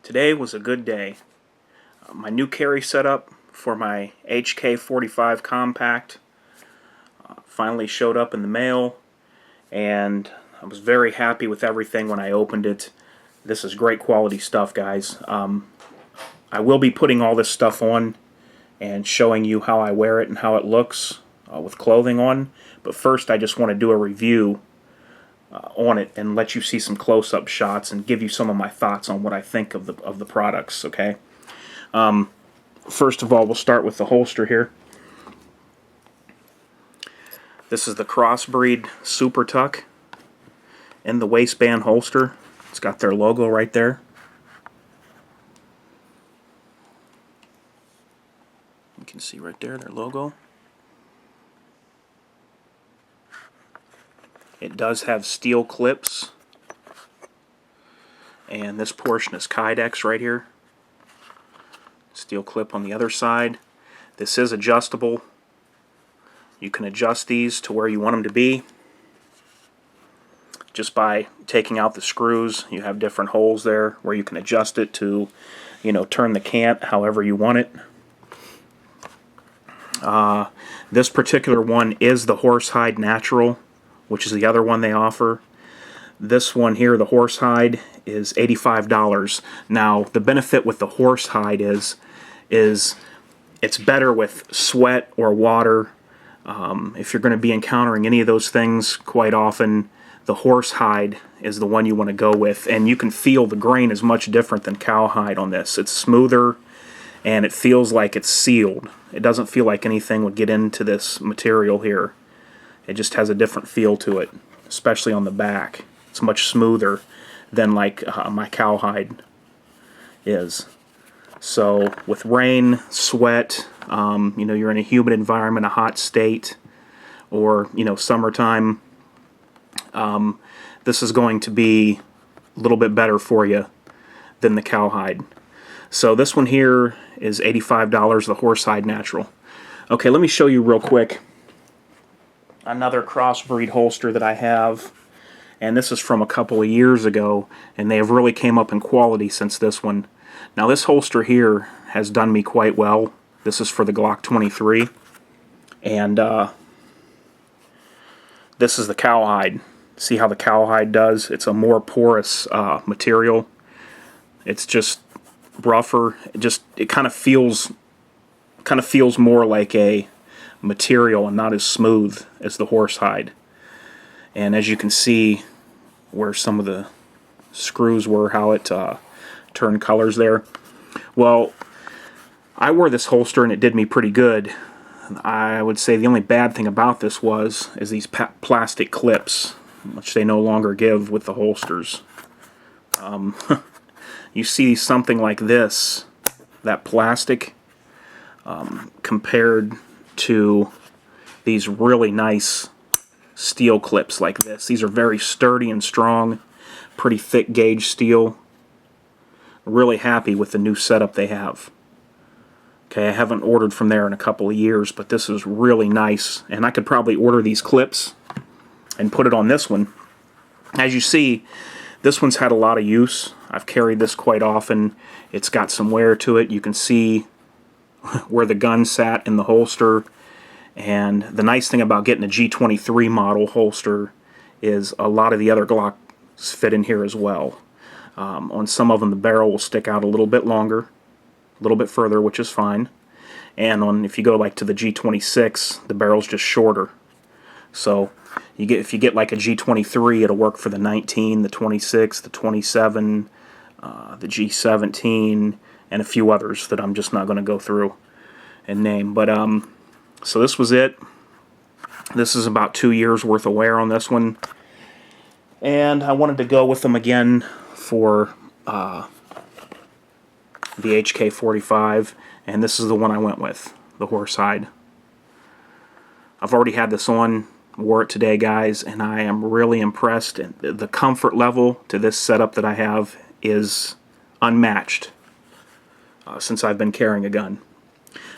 Today was a good day. My new carry setup for my HK45 compact finally showed up in the mail, and I was very happy with everything when I opened it. This is great quality stuff, guys. I will be putting all this stuff on and showing you how I wear it and how it looks with clothing on. But first, I just want to do a review on it and let you see some close-up shots and give you some of my thoughts on what I think of the products. Okay. First of all, we'll start with the holster here. This is the Crossbreed Super Tuck in the waistband holster. It's got their logo right there. You can see right there their logo. It does have steel clips, and this portion is Kydex right here. Steel clip on the other side. This is adjustable. You can adjust these to where you want them to be just by taking out the screws. You have different holes there where you can adjust it to, turn the cant however you want it. This particular one is the Horsehide Natural, which is the other one they offer. This one here, the Horsehide, is $85. Now, the benefit with the Horsehide is it's better with sweat or water. If you're going to be encountering any of those things quite often, the Horsehide is the one you want to go with. And you can feel the grain is much different than Cowhide on this. It's smoother, and it feels like it's sealed. It doesn't feel like anything would get into this material here. It just has a different feel to it, especially on the back. It's much smoother than like my Cowhide is. So with rain, sweat, you're in a humid environment, a hot state, or summertime, this is going to be a little bit better for you than the Cowhide. So this one here is $85, the Horsehide Natural. Okay, let me show you real quick another Crossbreed holster that I have, and this is from a couple of years ago, and they have really came up in quality since this one. Now this holster here has done me quite well. This is for the Glock 23, and this is the Cowhide. See how the Cowhide does? It's a more porous material. It's just rougher. It kind of feels more like a material and not as smooth as the Horsehide. And as you can see where some of the screws were, how it turned colors there. Well, I wore this holster and it did me pretty good. I would say the only bad thing about this is these plastic clips, which they no longer give with the holsters. You see something like this, that plastic, compared to these really nice steel clips like this. These are very sturdy and strong, pretty thick gauge steel. Really happy with the new setup they have. Okay, I haven't ordered from there in a couple of years, but this is really nice, and I could probably order these clips and put it on this one. As you see, this one's had a lot of use. I've carried this quite often. It's got some wear to it. You can see where the gun sat in the holster. And the nice thing about getting a G23 model holster is a lot of the other Glocks fit in here as well. On some of them the barrel will stick out a little bit longer, a little bit further, which is fine. And if you go like to the G26, the barrel's just shorter. So if you get like a G23, it'll work for the 19, the 26, the 27, the G17, and a few others that I'm just not going to go through and name. But so this was it. This is about 2 years worth of wear on this one, and I wanted to go with them again for the HK45, and this is the one I went with, the Horsehide. I've already had this on, wore it today, guys, and I am really impressed. And the comfort level to this setup that I have is unmatched since I've been carrying a gun.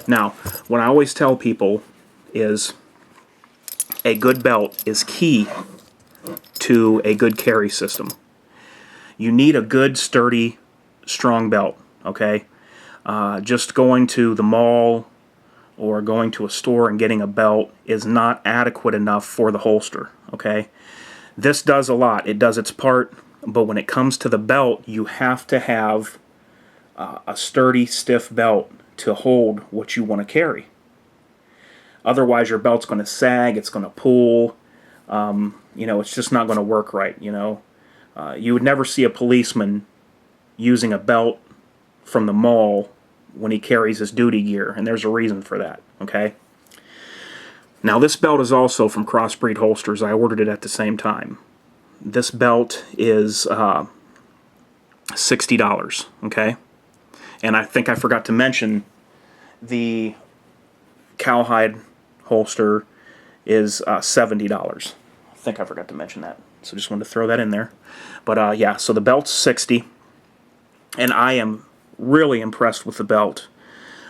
Now, what I always tell people is a good belt is key to a good carry system. You need a good, sturdy strong belt, okay? Just going to the mall or going to a store and getting a belt is not adequate enough for the holster, okay? This does a lot. It does its part, but when it comes to the belt, you have to have a sturdy, stiff belt to hold what you want to carry. Otherwise, your belt's going to sag, it's going to pull, you know, it's just not going to work right, you know. You would never see a policeman using a belt from the mall when he carries his duty gear, and there's a reason for that, okay? Now, this belt is also from Crossbreed Holsters. I ordered it at the same time. This belt is $60, okay? And I think I forgot to mention the Cowhide holster is $70. I think I forgot to mention that. So just wanted to throw that in there. But yeah, so the belt's $60, and I am really impressed with the belt.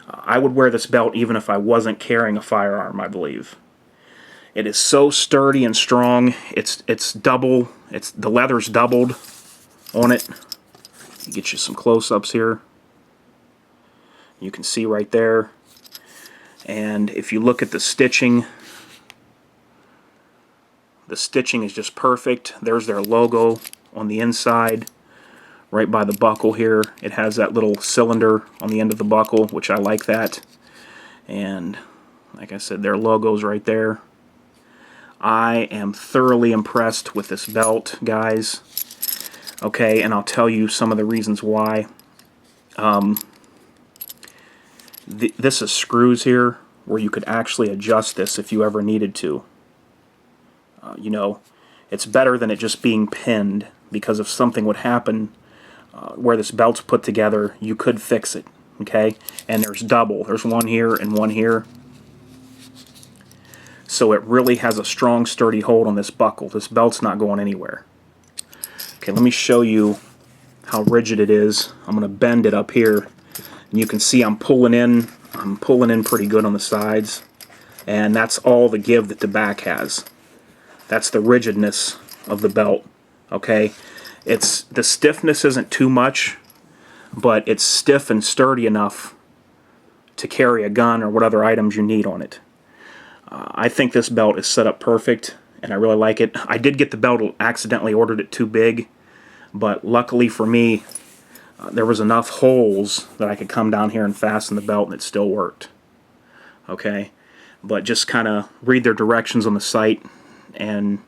I would wear this belt even if I wasn't carrying a firearm, I believe. It is so sturdy and strong. It's double. The leather's doubled on it. Get you some close-ups here. You can see right there. And if you look at the stitching is just perfect. There's their logo on the inside, right by the buckle here. It has that little cylinder on the end of the buckle, which I like that. And like I said, their logo's right there. I am thoroughly impressed with this belt, guys. Okay, and I'll tell you some of the reasons why. This is screws here where you could actually adjust this if you ever needed to. You know, it's better than it just being pinned, because if something would happen where this belt's put together, you could fix it, okay? And there's double. There's one here and one here. So it really has a strong, sturdy hold on this buckle. This belt's not going anywhere. Okay, let me show you how rigid it is. I'm going to bend it up here. And you can see I'm pulling in pretty good on the sides. And that's all the give that the back has. That's the rigidness of the belt. Okay? The stiffness isn't too much, but it's stiff and sturdy enough to carry a gun or what other items you need on it. I think this belt is set up perfect, and I really like it. I did get the belt, accidentally ordered it too big, but luckily for me, there was enough holes that I could come down here and fasten the belt and it still worked. Okay? But just kind of read their directions on the site and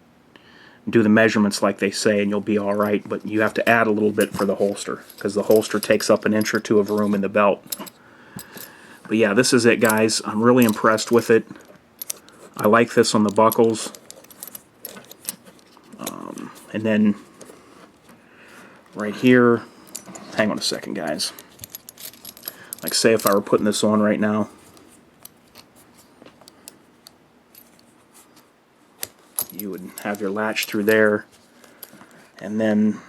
do the measurements like they say and you'll be alright, but you have to add a little bit for the holster, because the holster takes up an inch or two of room in the belt. But yeah, this is it, guys. I'm really impressed with it. I like this on the buckles. And then right here, hang on a second, guys. Like, say if I were putting this on right now, you would have your latch through there, and then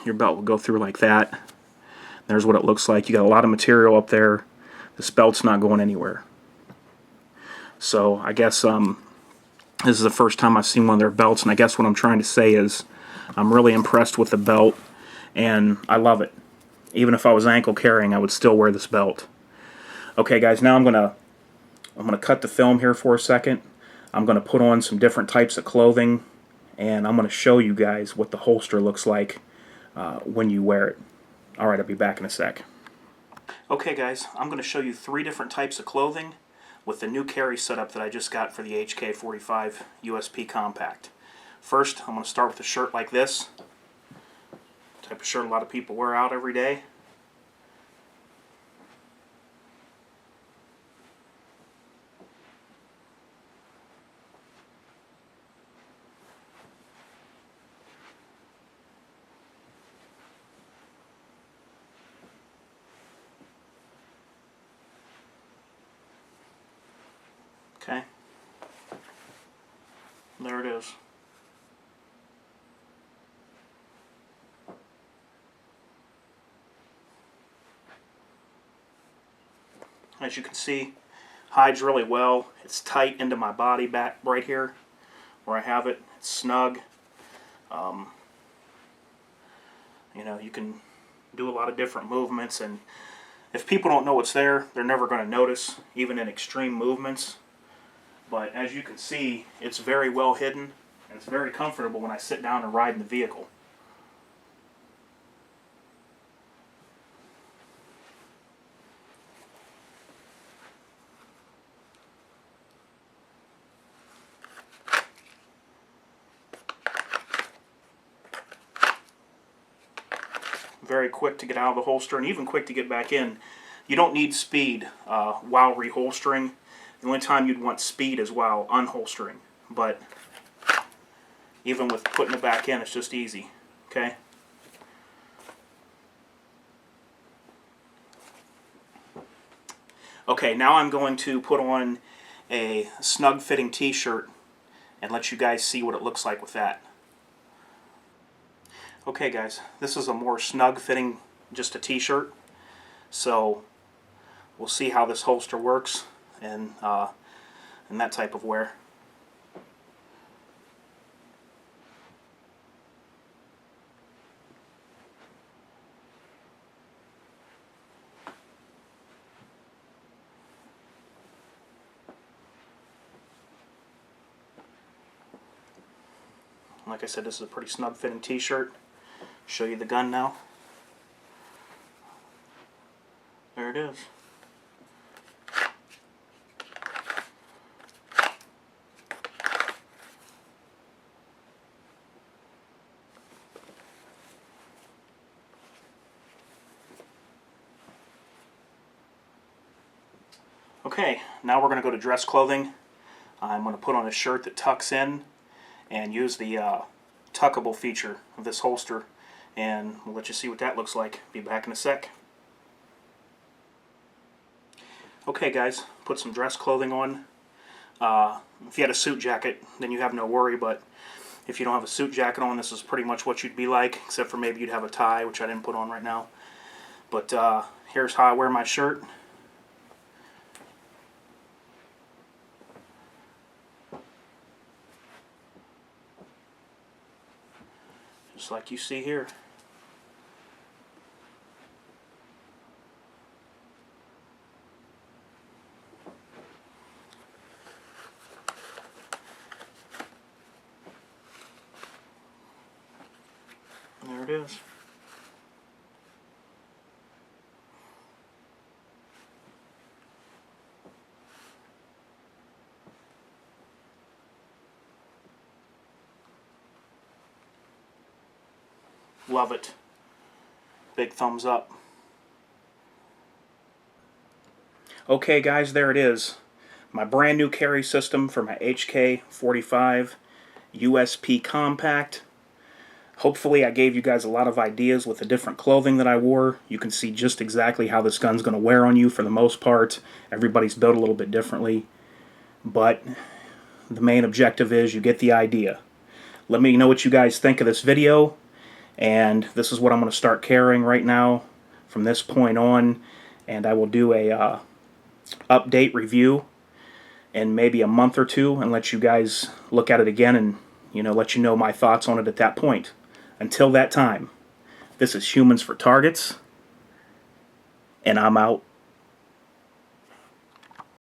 your belt will go through like that. There's what it looks like. You got a lot of material up there. This belt's not going anywhere. So I guess this is the first time I've seen one of their belts, and I guess what I'm trying to say is I'm really impressed with the belt, and I love it. Even if I was ankle carrying, I would still wear this belt. Okay, guys, now I'm gonna cut the film here for a second. I'm gonna put on some different types of clothing, and I'm gonna show you guys what the holster looks like when you wear it. Alright, I'll be back in a sec. Okay, guys, I'm going to show you 3 different types of clothing with the new carry setup that I just got for the HK45 USP Compact. First, I'm going to start with a shirt like this. Type of shirt a lot of people wear out every day. Okay, there it is. As you can see, hides really well. It's tight into my body back right here where I have it. It's snug. You know, you can do a lot of different movements, and if people don't know what's there, they're never going to notice, even in extreme movements. But as you can see, it's very well hidden, and it's very comfortable when I sit down and ride in the vehicle. Very quick to get out of the holster, and even quick to get back in. You don't need speed while reholstering. The only time you'd want speed is while unholstering. But even with putting it back in, it's just easy. Okay? Okay, now I'm going to put on a snug-fitting t-shirt and let you guys see what it looks like with that. Okay guys, this is a more snug-fitting, just a t-shirt. So we'll see how this holster works and that type of wear. Like I said, this is a pretty snug-fitting t-shirt. Show you the gun now. There it is. Okay, now we're going to go to dress clothing. I'm going to put on a shirt that tucks in and use the tuckable feature of this holster, and we'll let you see what that looks like. Be back in a sec. Okay guys, put some dress clothing on. If you had a suit jacket, then you have no worry, but if you don't have a suit jacket on, this is pretty much what you'd be like, except for maybe you'd have a tie, which I didn't put on right now. But here's how I wear my shirt. Just like you see here. There it is. Love it. Big thumbs up. Okay guys, there it is. My brand new carry system for my HK45 USP Compact. Hopefully I gave you guys a lot of ideas with the different clothing that I wore. You can see just exactly how this gun's going to wear on you for the most part. Everybody's built a little bit differently. But the main objective is you get the idea. Let me know what you guys think of this video. And this is what I'm going to start carrying right now from this point on. And I will do a update review in maybe a month or two and let you guys look at it again and let you know my thoughts on it at that point. Until that time, this is Humans for Targets, and I'm out.